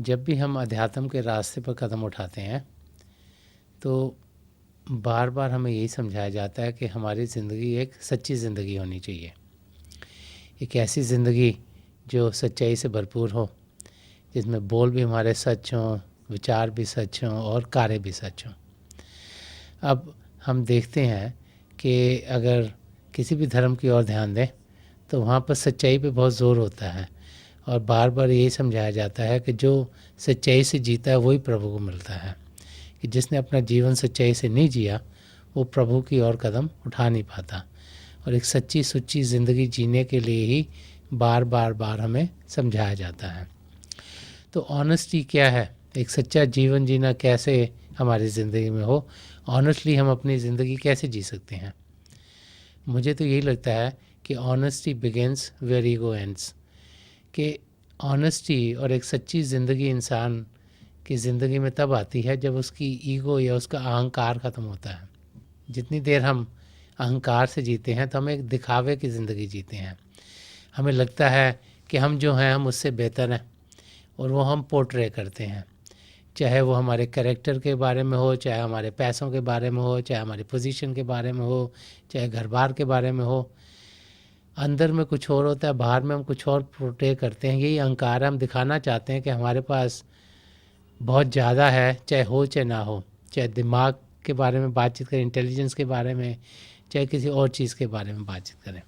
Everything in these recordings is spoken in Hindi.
जब भी हम अध्यात्म के रास्ते पर कदम उठाते हैं तो बार बार हमें यही समझाया जाता है कि हमारी ज़िंदगी एक सच्ची ज़िंदगी होनी चाहिए। एक ऐसी ज़िंदगी जो सच्चाई से भरपूर हो, जिसमें बोल भी हमारे सच हों, विचार भी सच हों और कार्य भी सच हों। अब हम देखते हैं कि अगर किसी भी धर्म की ओर ध्यान दें तो वहाँ पर सच्चाई पे बहुत ज़ोर होता है और बार बार यही समझाया जाता है कि जो सच्चाई से जीता है वही प्रभु को मिलता है, कि जिसने अपना जीवन सच्चाई से नहीं जिया वो प्रभु की ओर कदम उठा नहीं पाता। और एक सच्ची सुच्ची ज़िंदगी जीने के लिए ही बार बार बार हमें समझाया जाता है। तो ऑनेस्टी क्या है, एक सच्चा जीवन जीना कैसे हमारी ज़िंदगी में हो, ऑनेस्टली हम अपनी ज़िंदगी कैसे जी सकते हैं। मुझे तो यही लगता है कि honesty begins where ego ends, कि ऑनेस्टी और एक सच्ची ज़िंदगी इंसान की ज़िंदगी में तब आती है जब उसकी ईगो या उसका अहंकार ख़त्म होता है। जितनी देर हम अहंकार से जीते हैं तो हम एक दिखावे की ज़िंदगी जीते हैं। हमें लगता है कि हम जो हैं हम उससे बेहतर हैं और वो हम पोर्ट्रे करते हैं, चाहे वो हमारे कैरेक्टर के बारे में हो, चाहे हमारे पैसों के बारे में हो, चाहे हमारी पोजीशन के बारे में हो, चाहे घर बार के बारे में हो। अंदर में कुछ और होता है, बाहर में हम कुछ और पोर्ट्रे करते हैं। यही अहंकार है, हम दिखाना चाहते हैं कि हमारे पास बहुत ज़्यादा है, चाहे हो चाहे ना हो। चाहे दिमाग के बारे में बातचीत करें, इंटेलिजेंस के बारे में, चाहे किसी और चीज़ के बारे में बातचीत करें।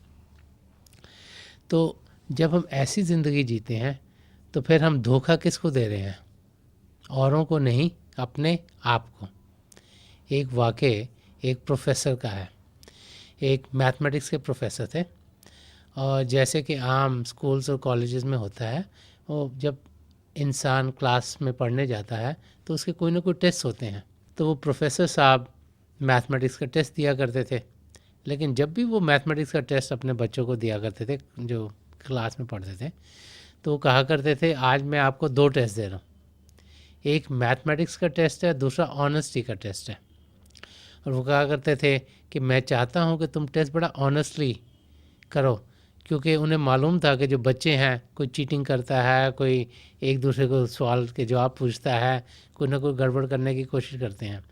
तो जब हम ऐसी ज़िंदगी जीते हैं तो फिर हम धोखा किसको दे रहे हैं? औरों को नहीं, अपने आप को। एक वाक़या एक प्रोफेसर का है। एक मैथमेटिक्स के प्रोफेसर थे और जैसे कि आम स्कूल्स और कॉलेजेस में होता है, वो जब इंसान क्लास में पढ़ने जाता है तो उसके कोई ना कोई टेस्ट होते हैं। तो वो प्रोफेसर साहब मैथमेटिक्स का टेस्ट दिया करते थे। लेकिन जब भी वो मैथमेटिक्स का टेस्ट अपने बच्चों को दिया करते थे जो क्लास में पढ़ते थे, तो वो कहा करते थे आज मैं आपको 2 टेस्ट दे रहा हूँ, एक मैथमेटिक्स का टेस्ट है, दूसरा ऑनेस्टी का टेस्ट है। और वो कहा करते थे कि मैं चाहता हूँ कि तुम टेस्ट बड़ा ऑनेस्टली करो, क्योंकि उन्हें मालूम था कि जो बच्चे हैं कोई चीटिंग करता है, कोई एक दूसरे को सवाल के जवाब पूछता है, कोई ना कोई गड़बड़ करने की कोशिश करते हैं।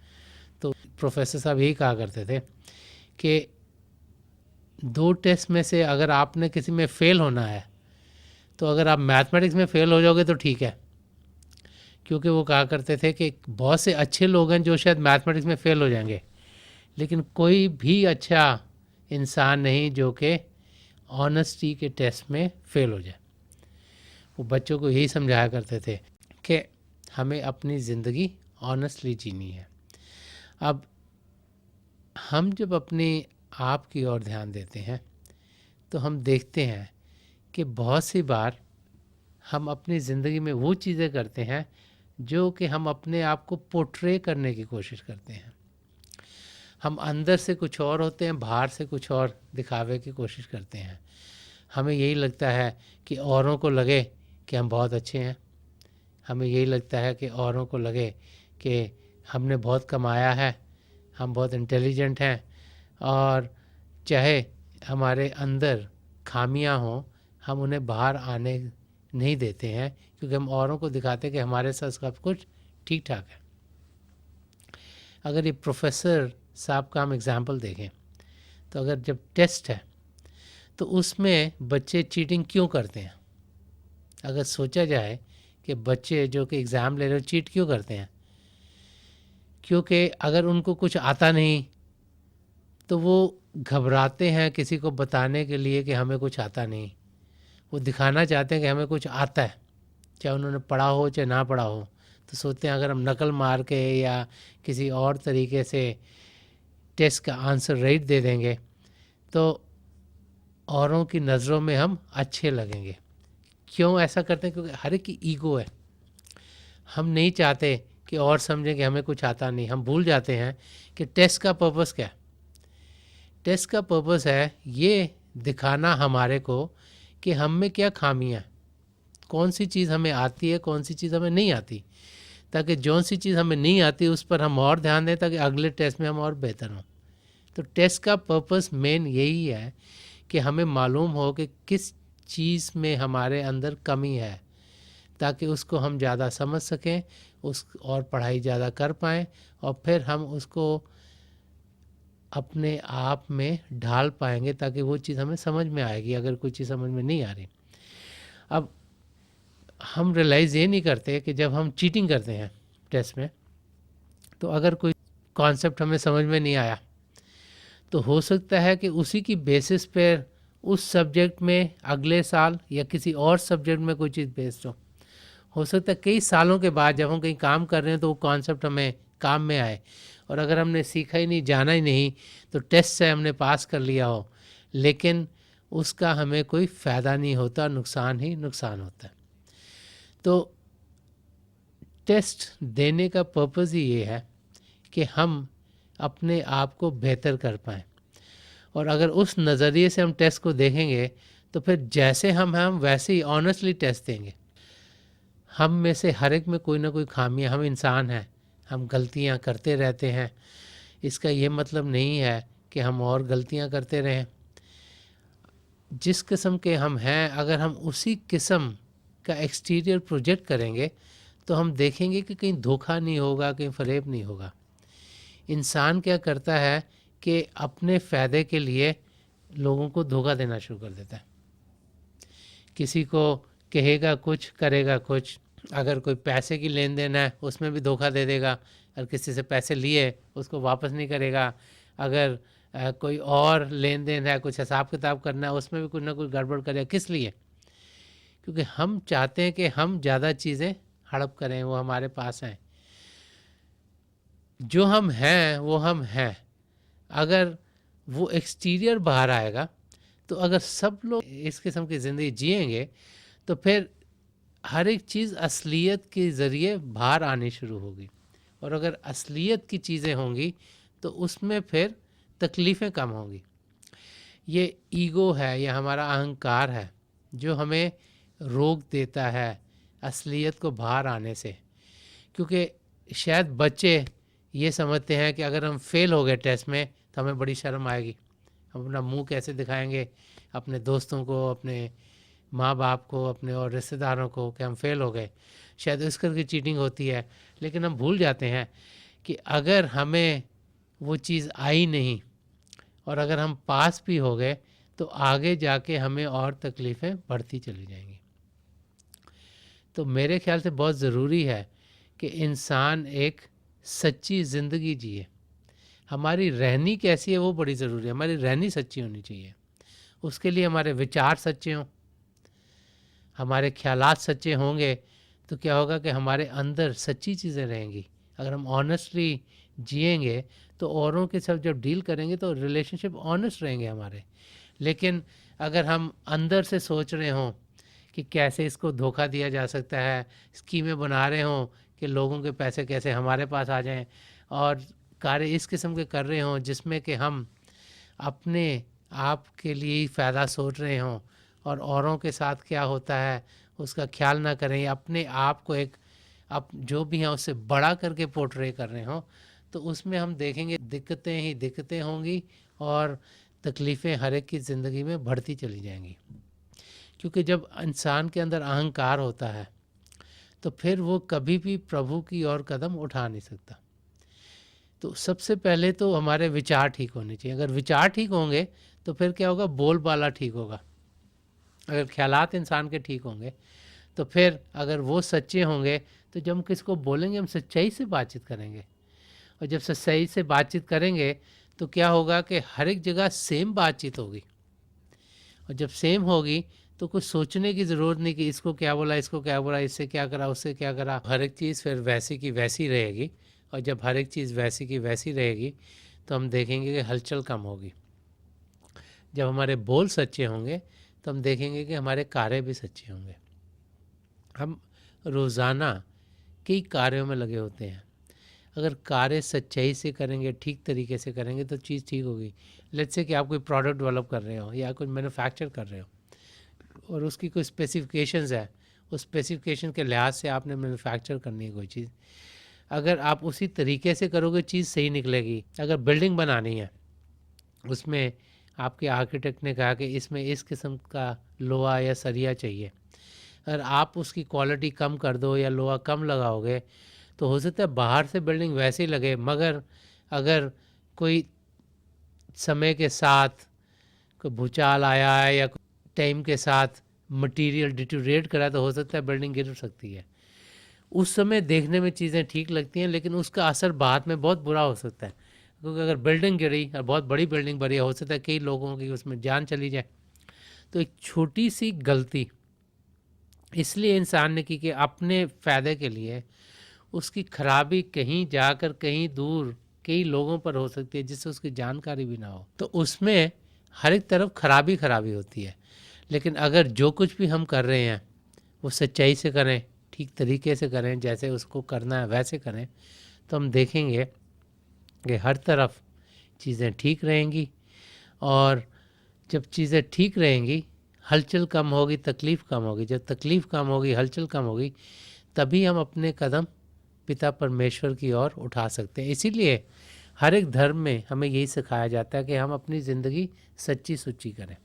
तो प्रोफेसर साहब यही कहा करते थे कि 2 टेस्ट में से अगर आपने किसी में फ़ेल होना है तो अगर आप मैथमेटिक्स में फ़ेल हो जाओगे तो ठीक है, क्योंकि वो कहा करते थे कि बहुत से अच्छे लोग हैं जो शायद मैथमेटिक्स में फ़ेल हो जाएंगे, लेकिन कोई भी अच्छा इंसान नहीं जो कि ऑनेस्टी के टेस्ट में फ़ेल हो जाए। वो बच्चों को यही समझाया करते थे कि हमें अपनी ज़िंदगी ऑनेस्टली जीनी है। अब हम जब अपने आप की ओर ध्यान देते हैं तो हम देखते हैं कि बहुत सी बार हम अपनी ज़िंदगी में वो चीज़ें करते हैं जो कि हम अपने आप को पोर्ट्रे करने की कोशिश करते हैं। हम अंदर से कुछ और होते हैं, बाहर से कुछ और दिखावे की कोशिश करते हैं। हमें यही लगता है कि औरों को लगे कि हम बहुत अच्छे हैं, हमें यही लगता है कि औरों को लगे कि हमने बहुत कमाया है, हम बहुत इंटेलिजेंट हैं, और चाहे हमारे अंदर खामियां हों हम उन्हें बाहर आने नहीं देते हैं, क्योंकि हम औरों को दिखाते हैं कि हमारे साथ सब कुछ ठीक ठाक है। अगर ये प्रोफेसर साहब का हम एग्ज़ाम्पल देखें तो अगर जब टेस्ट है तो उसमें बच्चे चीटिंग क्यों करते हैं? अगर सोचा जाए कि बच्चे जो कि एग्ज़ाम ले रहे हो चीट क्यों करते हैं? क्योंकि अगर उनको कुछ आता नहीं तो वो घबराते हैं किसी को बताने के लिए कि हमें कुछ आता नहीं। वो दिखाना चाहते हैं कि हमें कुछ आता है, चाहे उन्होंने पढ़ा हो चाहे ना पढ़ा हो। तो सोचते हैं अगर हम नकल मार के या किसी और तरीके से टेस्ट का आंसर राइट दे देंगे तो औरों की नज़रों में हम अच्छे लगेंगे। क्यों ऐसा करते हैं? क्योंकि हर एक की ईगो है। हम नहीं चाहते कि और समझें कि हमें कुछ आता नहीं। हम भूल जाते हैं कि टेस्ट का पर्पस क्या है। टेस्ट का पर्पस है ये दिखाना हमारे को कि हम में क्या खामियां हैं, कौन सी चीज़ हमें आती है, कौन सी चीज़ हमें नहीं आती, ताकि जौन सी चीज़ हमें नहीं आती उस पर हम और ध्यान दें ताकि अगले टेस्ट में हम और बेहतर हों। तो टेस्ट का पर्पस मेन यही है कि हमें मालूम हो कि किस चीज़ में हमारे अंदर कमी है, ताकि उसको हम ज़्यादा समझ सकें, उस और पढ़ाई ज़्यादा कर पाएँ और फिर हम उसको अपने आप में ढाल पाएंगे ताकि वो चीज़ हमें समझ में आएगी अगर कोई चीज़ समझ में नहीं आ रही। अब हम रियलाइज़ ये नहीं करते कि जब हम चीटिंग करते हैं टेस्ट में, तो अगर कोई कॉन्सेप्ट हमें समझ में नहीं आया तो हो सकता है कि उसी की बेसिस पर उस सब्जेक्ट में अगले साल या किसी और सब्जेक्ट में कोई चीज़ बेस्ड हो सकता है कई सालों के बाद जब हम कहीं काम कर रहे हैं तो वो कॉन्सेप्ट हमें काम में आए, और अगर हमने सीखा ही नहीं, जाना ही नहीं, तो टेस्ट से हमने पास कर लिया हो लेकिन उसका हमें कोई फ़ायदा नहीं होता, नुकसान ही नुकसान होता है। तो टेस्ट देने का पर्पज़ ही ये है कि हम अपने आप को बेहतर कर पाएँ, और अगर उस नज़रिए से हम टेस्ट को देखेंगे तो फिर जैसे हम वैसे ही ऑनेस्टली टेस्ट देंगे। हम में से हर एक में कोई ना कोई खामियां, हम इंसान हैं, हम गलतियां करते रहते हैं। इसका ये मतलब नहीं है कि हम और गलतियां करते रहें। जिस किस्म के हम हैं अगर हम उसी किस्म का एक्सटीरियर प्रोजेक्ट करेंगे तो हम देखेंगे कि कहीं धोखा नहीं होगा, कहीं फरेब नहीं होगा। इंसान क्या करता है कि अपने फ़ायदे के लिए लोगों को धोखा देना शुरू कर देता है। किसी को कहेगा कुछ, करेगा कुछ। अगर कोई पैसे की लेन देन है उसमें भी धोखा दे देगा, अगर किसी से पैसे लिए उसको वापस नहीं करेगा। अगर कोई और लेन देन है, कुछ हिसाब किताब करना है, उसमें भी कुछ ना कुछ गड़बड़ करेगा। किस लिए? क्योंकि हम चाहते हैं कि हम ज़्यादा चीज़ें हड़प करें, वो हमारे पास हैं। जो हम हैं वो हम हैं। अगर वो एक्सटीरियर बाहर आएगा तो अगर सब लोग इस किस्म की ज़िंदगी जिएंगे तो फिर हर एक चीज़ असलियत के ज़रिए बाहर आनी शुरू होगी, और अगर असलियत की चीज़ें होंगी तो उसमें फिर तकलीफ़ें कम होंगी। ये ईगो है, ये हमारा अहंकार है जो हमें रोक देता है असलियत को बाहर आने से। क्योंकि शायद बच्चे ये समझते हैं कि अगर हम फेल हो गए टेस्ट में तो हमें बड़ी शर्म आएगी, हम अपना मुंह कैसे दिखाएंगे अपने दोस्तों को, अपने माँ बाप को, अपने और रिश्तेदारों को कि हम फेल हो गए। शायद इस करके चीटिंग होती है। लेकिन हम भूल जाते हैं कि अगर हमें वो चीज़ आई नहीं और अगर हम पास भी हो गए तो आगे जाके हमें और तकलीफ़ें बढ़ती चली जाएंगी। तो मेरे ख्याल से बहुत ज़रूरी है कि इंसान एक सच्ची ज़िंदगी जिए। हमारी रहनी कैसी है वो बड़ी ज़रूरी है, हमारी रहनी सच्ची होनी चाहिए। उसके लिए हमारे विचार सच्चे हों, हमारे ख्यालात सच्चे होंगे तो क्या होगा कि हमारे अंदर सच्ची चीज़ें रहेंगी। अगर हम ऑनेस्टली जिएंगे तो औरों के साथ जब डील करेंगे तो रिलेशनशिप ऑनेस्ट रहेंगे हमारे। लेकिन अगर हम अंदर से सोच रहे हों कि कैसे इसको धोखा दिया जा सकता है, स्कीमें बना रहे हों कि लोगों के पैसे कैसे हमारे पास आ जाएं, और कार्य इस किस्म के कर रहे हों जिसमें कि हम अपने आप के लिए ही फ़ायदा सोच रहे हों और औरों के साथ क्या होता है उसका ख्याल ना करें, अपने आप को एक आप जो भी हैं उससे बड़ा करके पोर्ट्रे कर रहे हों, तो उसमें हम देखेंगे दिक्कतें ही दिक्कतें होंगी और तकलीफ़ें हर एक की ज़िंदगी में बढ़ती चली जाएंगी। क्योंकि जब इंसान के अंदर अहंकार होता है तो फिर वो कभी भी प्रभु की ओर कदम उठा नहीं सकता। तो सबसे पहले तो हमारे विचार ठीक होने चाहिए। अगर विचार ठीक होंगे तो फिर क्या होगा, बोलबाला ठीक होगा। अगर ख्यालात इंसान के ठीक होंगे तो फिर अगर वो सच्चे होंगे तो जब हम किसको बोलेंगे हम सच्चाई से बातचीत करेंगे, और जब सच्चाई से बातचीत करेंगे तो क्या होगा कि हर एक जगह सेम बातचीत होगी, और जब सेम होगी तो कुछ सोचने की ज़रूरत नहीं कि इसको क्या बोला, इसको क्या बोला, इससे क्या करा, उससे क्या करा। हर एक चीज़ फिर वैसी की वैसी रहेगी, और जब हर एक चीज़ वैसी की वैसी रहेगी तो हम देखेंगे कि हलचल कम होगी। जब हमारे बोल सच्चे होंगे तो हम देखेंगे कि हमारे कार्य भी सच्चे होंगे। हम रोज़ाना कई कार्यों में लगे होते हैं, अगर कार्य सच्चाई से करेंगे, ठीक तरीके से करेंगे तो चीज़ ठीक होगी। लेट्स से कि आप कोई प्रोडक्ट डेवलप कर रहे हो या कुछ मैन्युफैक्चर कर रहे हो और उसकी कोई स्पेसिफिकेशंस है, उस स्पेसिफिकेशन के लिहाज से आपने मैन्युफैक्चर करनी है कोई चीज़, अगर आप उसी तरीके से करोगे चीज़ सही निकलेगी। अगर बिल्डिंग बनानी है, उसमें आपके आर्किटेक्ट ने कहा कि इसमें इस किस्म का लोहा या सरिया चाहिए, अगर आप उसकी क्वालिटी कम कर दो या लोहा कम लगाओगे तो हो सकता है बाहर से बिल्डिंग वैसे ही लगे, मगर अगर कोई समय के साथ कोई भूचाल आया है या टाइम के साथ मटेरियल डिटोरेट करा तो हो सकता है बिल्डिंग गिर सकती है। उस समय देखने में चीज़ें ठीक लगती हैं, लेकिन उसका असर बाद में बहुत बुरा हो सकता है, क्योंकि अगर बिल्डिंग गिरी और बहुत बड़ी बिल्डिंग बनी, हो सकता है कई लोगों की उसमें जान चली जाए। तो एक छोटी सी गलती इसलिए इंसान ने की कि अपने फ़ायदे के लिए उसकी खराबी कहीं जाकर कहीं दूर कई लोगों पर हो सकती है जिससे उसकी जानकारी भी ना हो, तो उसमें हर एक तरफ खराबी खराबी होती है। लेकिन अगर जो कुछ भी हम कर रहे हैं वो सच्चाई से करें, ठीक तरीके से करें, जैसे उसको करना है वैसे करें, तो हम देखेंगे कि हर तरफ चीज़ें ठीक रहेंगी। और जब चीज़ें ठीक रहेंगी, हलचल कम होगी, तकलीफ़ कम होगी। जब तकलीफ़ कम होगी, हलचल कम होगी, तभी हम अपने कदम पिता परमेश्वर की ओर उठा सकते हैं। इसीलिए हर एक धर्म में हमें यही सिखाया जाता है कि हम अपनी ज़िंदगी सच्ची सुच्ची करें,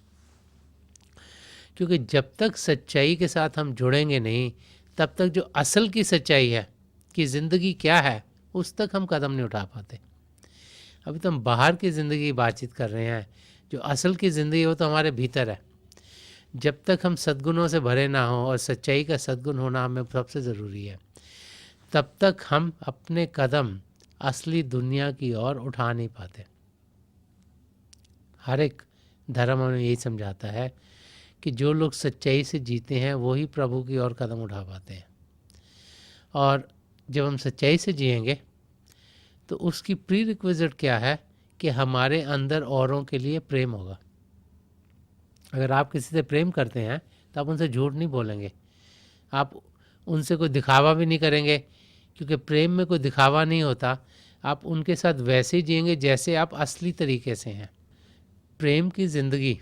क्योंकि जब तक सच्चाई के साथ हम जुड़ेंगे नहीं, तब तक जो असल की सच्चाई है कि ज़िंदगी क्या है, उस तक हम कदम नहीं उठा पाते। अभी तो हम बाहर की ज़िंदगी की बातचीत कर रहे हैं, जो असल की ज़िंदगी वो तो हमारे भीतर है। जब तक हम सद्गुणों से भरे ना हों, और सच्चाई का सद्गुण होना हमें सबसे ज़रूरी है, तब तक हम अपने कदम असली दुनिया की ओर उठा नहीं पाते। हर एक धर्म हमें यही समझाता है कि जो लोग सच्चाई से जीते हैं वही प्रभु की ओर कदम उठा पाते हैं। और जब हम सच्चाई से जिएंगे तो उसकी प्री रिक्विजिट क्या है कि हमारे अंदर औरों के लिए प्रेम होगा। अगर आप किसी से प्रेम करते हैं तो आप उनसे झूठ नहीं बोलेंगे, आप उनसे कोई दिखावा भी नहीं करेंगे, क्योंकि प्रेम में कोई दिखावा नहीं होता। आप उनके साथ वैसे ही जिएंगे जैसे आप असली तरीके से हैं। प्रेम की ज़िंदगी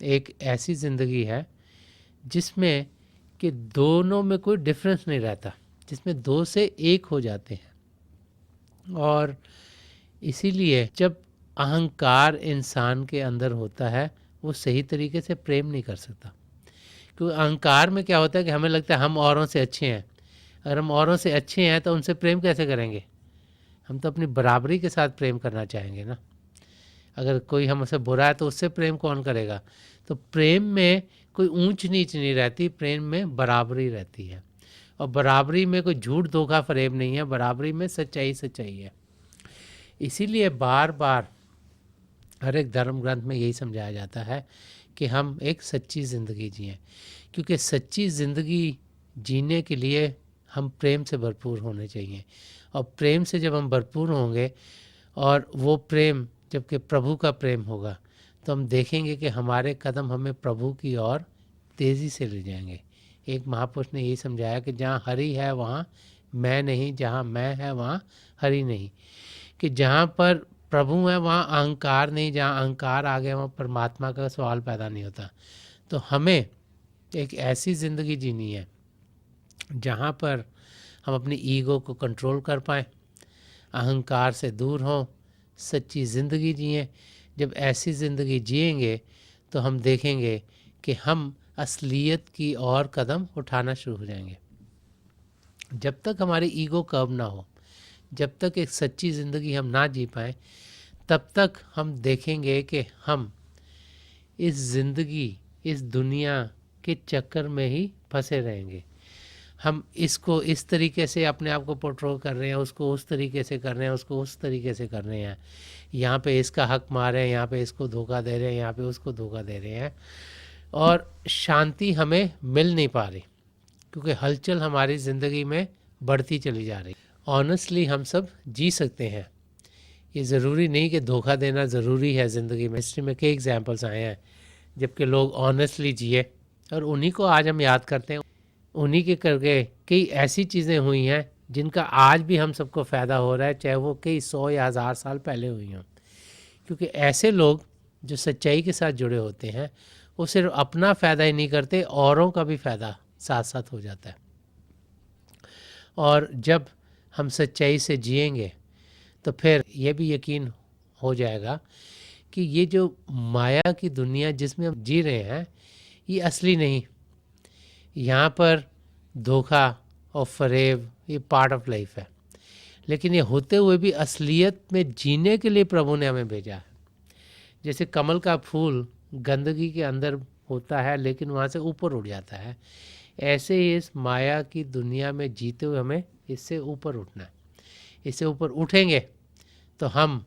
एक ऐसी ज़िंदगी है जिसमें कि दोनों में कोई डिफरेंस नहीं रहता, जिसमें दो से एक हो जाते हैं। और इसीलिए जब अहंकार इंसान के अंदर होता है, वो सही तरीके से प्रेम नहीं कर सकता। क्योंकि अहंकार में क्या होता है कि हमें लगता है हम औरों से अच्छे हैं। अगर हम औरों से अच्छे हैं तो उनसे प्रेम कैसे करेंगे? हम तो अपनी बराबरी के साथ प्रेम करना चाहेंगे ना। अगर कोई हमसे बुरा है तो उससे प्रेम कौन करेगा? तो प्रेम में कोई ऊंच नीच नहीं रहती, प्रेम में बराबरी रहती है। और बराबरी में कोई झूठ धोखा फरेब नहीं है, बराबरी में सच्चाई सच्चाई है। इसीलिए बार बार हर एक धर्म ग्रंथ में यही समझाया जाता है कि हम एक सच्ची ज़िंदगी जिएं, क्योंकि सच्ची ज़िंदगी जीने के लिए हम प्रेम से भरपूर होने चाहिए। और प्रेम से जब हम भरपूर होंगे, और वो प्रेम जबकि प्रभु का प्रेम होगा, तो हम देखेंगे कि हमारे कदम हमें प्रभु की ओर तेज़ी से ले जाएंगे। एक महापुरुष ने यही समझाया कि जहाँ हरि है वहाँ मैं नहीं, जहाँ मैं है वहाँ हरि नहीं। कि जहाँ पर प्रभु है वहाँ अहंकार नहीं, जहाँ अहंकार आ गया वहाँ परमात्मा का सवाल पैदा नहीं होता। तो हमें एक ऐसी ज़िंदगी जीनी है जहाँ पर हम अपनी ईगो को कंट्रोल कर पाएँ, अहंकार से दूर हों, सच्ची ज़िंदगी जिएं। जब ऐसी ज़िंदगी जिएंगे तो हम देखेंगे कि हम असलियत की ओर कदम उठाना शुरू हो जाएंगे। जब तक हमारी ईगो कम ना हो, जब तक एक सच्ची ज़िंदगी हम ना जी पाएँ, तब तक हम देखेंगे कि हम इस ज़िंदगी, इस दुनिया के चक्कर में ही फंसे रहेंगे। हम इसको इस तरीके से अपने आप को पोर्ट्रे कर रहे हैं, उसको उस तरीके से कर रहे हैं, उसको उस तरीके से कर रहे हैं। यहाँ पे इसका हक मार रहे हैं, यहाँ पे इसको धोखा दे रहे हैं, यहाँ पे उसको धोखा दे रहे हैं, और शांति हमें मिल नहीं पा रही, क्योंकि हलचल हमारी ज़िंदगी में बढ़ती चली जा रही। ऑनेस्टली हम सब जी सकते हैं, ये ज़रूरी नहीं कि धोखा देना ज़रूरी है ज़िंदगी में। हिस्ट्री में कई एग्जाम्पल्स आए हैं जबकि लोग ऑनेस्टली जिए, और उन्हीं को आज हम याद करते हैं। उन्हीं के करके कई ऐसी चीज़ें हुई हैं जिनका आज भी हम सबको फ़ायदा हो रहा है, चाहे वो कई 100 या 1000 साल पहले हुई हों। क्योंकि ऐसे लोग जो सच्चाई के साथ जुड़े होते हैं, वो सिर्फ अपना फ़ायदा ही नहीं करते, औरों का भी फ़ायदा साथ साथ हो जाता है। और जब हम सच्चाई से जिएंगे तो फिर ये भी यकीन हो जाएगा कि ये जो माया की दुनिया जिसमें हम जी रहे हैं, ये असली नहीं, यहाँ पर धोखा और फरेब ये पार्ट ऑफ लाइफ है, लेकिन ये होते हुए भी असलियत में जीने के लिए प्रभु ने हमें भेजा है। जैसे कमल का फूल गंदगी के अंदर होता है लेकिन वहाँ से ऊपर उठ जाता है, ऐसे ही इस माया की दुनिया में जीते हुए हमें इससे ऊपर उठना है। इससे ऊपर उठेंगे तो हम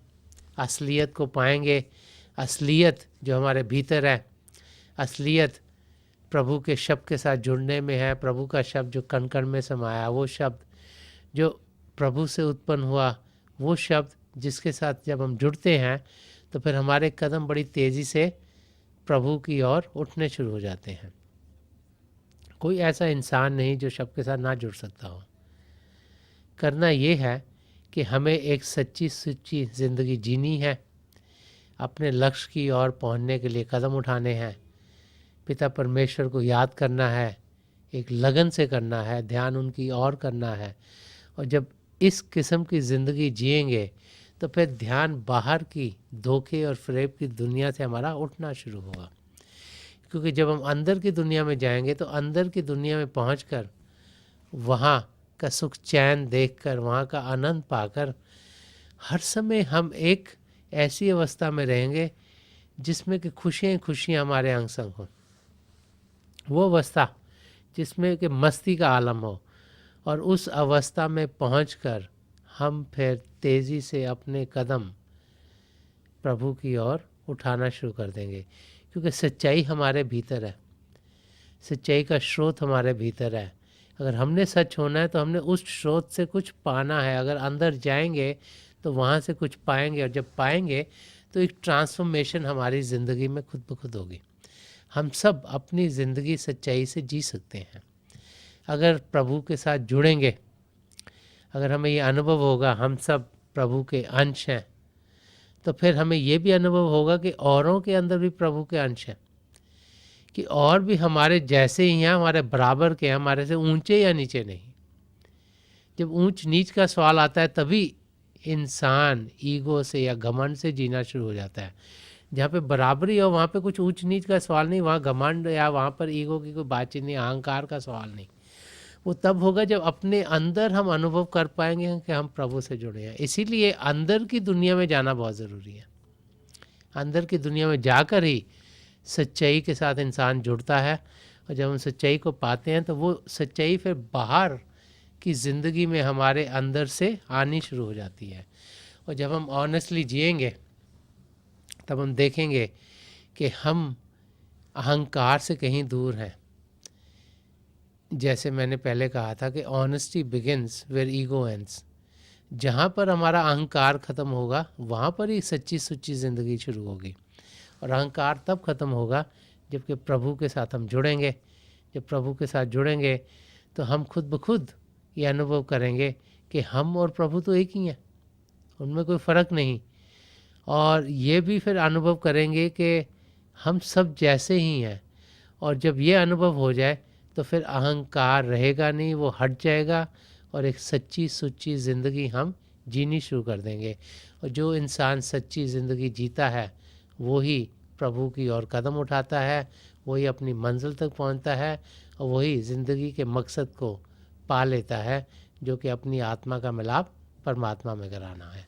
असलियत को पाएंगे। असलियत जो हमारे भीतर है, असलियत प्रभु के शब्द के साथ जुड़ने में है। प्रभु का शब्द जो कण कण में समाया, वो शब्द जो प्रभु से उत्पन्न हुआ, वो शब्द जिसके साथ जब हम जुड़ते हैं तो फिर हमारे कदम बड़ी तेज़ी से प्रभु की ओर उठने शुरू हो जाते हैं। कोई ऐसा इंसान नहीं जो शब्द के साथ ना जुड़ सकता हो। करना ये है कि हमें एक सच्ची सुच्ची ज़िंदगी जीनी है, अपने लक्ष्य की ओर पहुंचने के लिए कदम उठाने हैं, पिता परमेश्वर को याद करना है, एक लगन से करना है, ध्यान उनकी ओर करना है। और जब इस किस्म की ज़िंदगी जिएंगे तो फिर ध्यान बाहर की धोखे और फरेब की दुनिया से हमारा उठना शुरू होगा। क्योंकि जब हम अंदर की दुनिया में जाएंगे तो अंदर की दुनिया में पहुंचकर वहाँ का सुख चैन देखकर, वहाँ का आनंद पाकर हर समय हम एक ऐसी अवस्था में रहेंगे जिसमें कि खुशियाँ खुशियाँ हमारे अंग संग हों। वो अवस्था जिसमें कि मस्ती का आलम हो, और उस अवस्था में पहुंचकर हम फिर तेज़ी से अपने कदम प्रभु की ओर उठाना शुरू कर देंगे। क्योंकि सच्चाई हमारे भीतर है, सच्चाई का स्रोत हमारे भीतर है। अगर हमने सच होना है तो हमने उस स्रोत से कुछ पाना है। अगर अंदर जाएंगे तो वहाँ से कुछ पाएंगे, और जब पाएंगे तो एक ट्रांसफॉर्मेशन हमारी ज़िंदगी में खुद ब खुद होगी। हम सब अपनी ज़िंदगी सच्चाई से जी सकते हैं अगर प्रभु के साथ जुड़ेंगे। अगर हमें ये अनुभव होगा हम सब प्रभु के अंश हैं, तो फिर हमें ये भी अनुभव होगा कि औरों के अंदर भी प्रभु के अंश हैं, कि और भी हमारे जैसे ही हैं, हमारे बराबर के हैं, हमारे से ऊंचे या नीचे नहीं। जब ऊंच नीच का सवाल आता है तभी इंसान ईगो से या घमंड से जीना शुरू हो जाता है। जहाँ पे बराबरी हो वहाँ पे कुछ ऊंच नीच का सवाल नहीं, वहाँ घमंड या वहाँ पर ईगो की कोई बातचीत नहीं, अहंकार का सवाल नहीं। वो तब होगा जब अपने अंदर हम अनुभव कर पाएंगे कि हम प्रभु से जुड़े हैं। इसीलिए अंदर की दुनिया में जाना बहुत ज़रूरी है। अंदर की दुनिया में जाकर ही सच्चाई के साथ इंसान जुड़ता है, और जब हम सच्चाई को पाते हैं तो वो सच्चाई फिर बाहर की ज़िंदगी में हमारे अंदर से आनी शुरू हो जाती है। और जब हम ऑनेस्टली जिएंगे तब हम देखेंगे कि हम अहंकार से कहीं दूर हैं। जैसे मैंने पहले कहा था कि honesty begins where ego ends. जहाँ पर हमारा अहंकार ख़त्म होगा वहाँ पर ही सच्ची सुच्ची ज़िंदगी शुरू होगी। और अहंकार तब ख़त्म होगा जबकि प्रभु के साथ हम जुड़ेंगे। जब प्रभु के साथ जुड़ेंगे तो हम खुद ब खुद ये अनुभव करेंगे कि हम और प्रभु तो एक ही हैं, उनमें कोई फ़र्क नहीं। और ये भी फिर अनुभव करेंगे कि हम सब जैसे ही हैं। और जब ये अनुभव हो जाए तो फिर अहंकार रहेगा नहीं, वो हट जाएगा, और एक सच्ची सुच्ची ज़िंदगी हम जीनी शुरू कर देंगे। और जो इंसान सच्ची ज़िंदगी जीता है वही प्रभु की ओर कदम उठाता है, वही अपनी मंजिल तक पहुंचता है, और वही ज़िंदगी के मकसद को पा लेता है, जो कि अपनी आत्मा का मिलाप परमात्मा में कराना है।